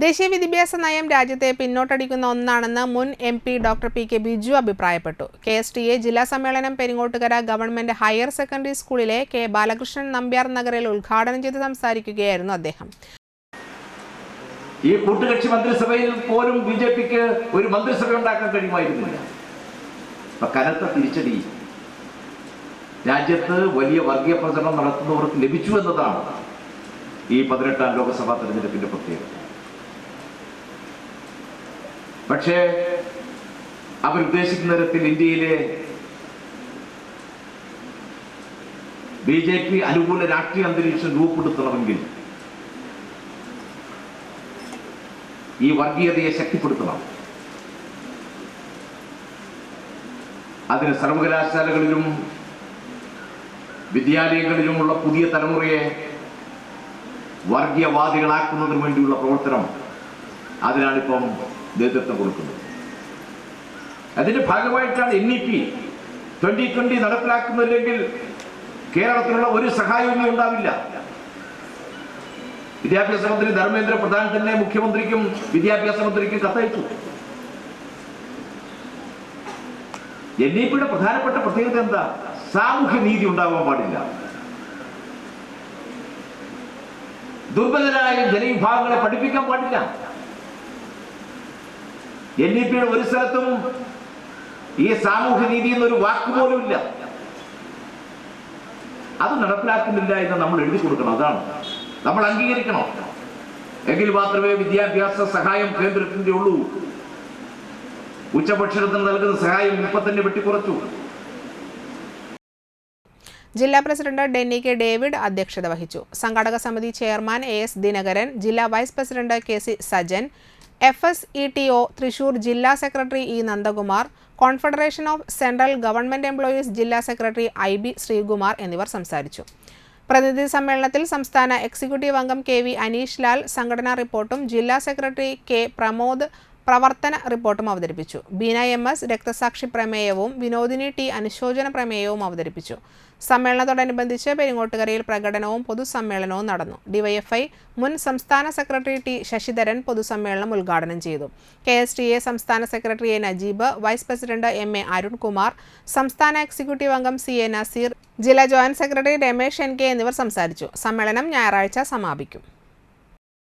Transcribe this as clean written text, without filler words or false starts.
ദേശീയ വിദ്യാഭ്യാസ നയം രാജ്യത്തെ പിന്നോട്ടടിക്കുന്ന ഒന്നാണെന്ന് മുൻ MP ഡോക്ടർ PK ബിജു അഭിപ്രായപ്പെട്ടു. KSTA ജില്ലാ സമ്മേളനം പെരിങ്ങോട്ടുകര ഗവൺമെന്റ് ഹയർ സെക്കൻഡറി സ്കൂളിലെ K ബാലകൃഷ്ണൻ നമ്പ്യാർ നഗറിൽ ഉദ്ഘാടനം ചെയ്ത് സംസാരിക്കുകയായിരുന്നു അദ്ദേഹം. ഈ കൂട്ടുകക്ഷി മന്ത്രിസഭയിൽ പോലും BJPക്ക് ഒരു മന്ത്രിസഭ ഉണ്ടാക്കാൻ കഴിയുമായിരുന്നില്ല. കനത്ത തിരിച്ചടി രാജ്യത്ത് വലിയ വർഗീയ പ്രചരണം നടത്തുന്നവർക്ക് ലഭിച്ചു എന്നതാണ് ഈ 18ാം ലോക്സഭാ തെരഞ്ഞെടുപ്പിന്റെ പ്രത്യേകത. പക്ഷേ അവരുദ്ദേശിക്കുന്ന തരത്തിൽ ഇന്ത്യയിലെ BJP അനുകൂല രാഷ്ട്രീയ അന്തരീക്ഷം രൂപപ്പെടുത്തണമെങ്കിൽ ഈ വർഗീയതയെ ശക്തിപ്പെടുത്തണം. അതിന് സർവകലാശാലകളിലും വിദ്യാലയങ്ങളിലുമുള്ള പുതിയ തലമുറയെ വർഗീയവാദികളാക്കുന്നതിന് വേണ്ടിയുള്ള പ്രവർത്തനം, അതിനാണിപ്പം നേതൃത്വം കൊടുക്കുന്നത്. അതിന്റെ ഭാഗമായിട്ടാണ് NEP 2020 നടപ്പിലാക്കുന്നില്ലെങ്കിൽ കേരളത്തിലുള്ള ഒരു സഹായവും ഉണ്ടാവില്ല. വിദ്യാഭ്യാസ മന്ത്രി ധർമ്മേന്ദ്ര പ്രധാൻ തന്നെ മുഖ്യമന്ത്രിക്കും വിദ്യാഭ്യാസ മന്ത്രിക്കും കത്തയച്ചു. NEPയുടെ പ്രധാനപ്പെട്ട പ്രത്യേകത എന്താ? സാമൂഹ്യ നീതി ഉണ്ടാവാൻ പാടില്ല. ദുർബലരായ ജനവിഭാഗങ്ങളെ പഠിപ്പിക്കാൻ പാടില്ല. NEPയുടെ ഒരു സ്ഥലത്തും ഈ സാമൂഹ്യ നീതി എന്നൊരു വാക്കുപോലും ഇല്ല. അത് നടപ്പിലാക്കുന്നില്ല എന്ന് നമ്മൾ എഴുതി കൊടുക്കണം. അതാണ് നമ്മൾ അംഗീകരിക്കണം. എങ്കിൽ മാത്രമേ വിദ്യാഭ്യാസ സഹായം കേന്ദ്രത്തിന്റെ ഉള്ളൂ. ഉച്ചഭക്ഷണത്തിന് നൽകുന്ന സഹായം ഇപ്പൊ തന്നെ വെട്ടിക്കുറച്ചു. ജില്ലാ പ്രസിഡന്റ് ഡെന്നി കെ ഡേവിഡ് അധ്യക്ഷത വഹിച്ചു. സംഘാടക സമിതി ചെയർമാൻ AS ദിനകരൻ, ജില്ലാ vice president KC Sajan, FSETO Thrissur ജില്ലാ secretary E Nandakumar, confederation of central government employees ജില്ലാ സെക്രട്ടറി IB ശ്രീകുമാർ എന്നിവർ സംസാരിച്ചു. പ്രതിനിധി സമ്മേളനത്തിൽ സംസ്ഥാന എക്സിക്യൂട്ടീവ് അംഗം KV അനീഷ് ലാൽ സംഘടനാ റിപ്പോർട്ടും ജില്ലാ സെക്രട്ടറി K പ്രമോദ് പ്രവർത്തന റിപ്പോർട്ടും അവതരിപ്പിച്ചു. ബീന MS രക്തസാക്ഷി പ്രമേയവും വിനോദിനി T അനുശോചന പ്രമേയവും അവതരിപ്പിച്ചു. സമ്മേളനത്തോടനുബന്ധിച്ച് പെരിങ്ങോട്ടുകരയിൽ പ്രകടനവും പൊതുസമ്മേളനവും നടന്നു. DYFI മുൻ സംസ്ഥാന സെക്രട്ടറി T ശശിധരൻ പൊതുസമ്മേളനം ഉദ്ഘാടനം ചെയ്തു. KSTA സംസ്ഥാന secretary A Najeeb, vice president MA Arunkumar, സംസ്ഥാന എക്സിക്യൂട്ടീവ് അംഗം CA നസീർ, ജില്ലാ ജോയിന്റ് സെക്രട്ടറി രമേശ് NK എന്നിവർ സംസാരിച്ചു. സമ്മേളനം ഞായറാഴ്ച സമാപിക്കും.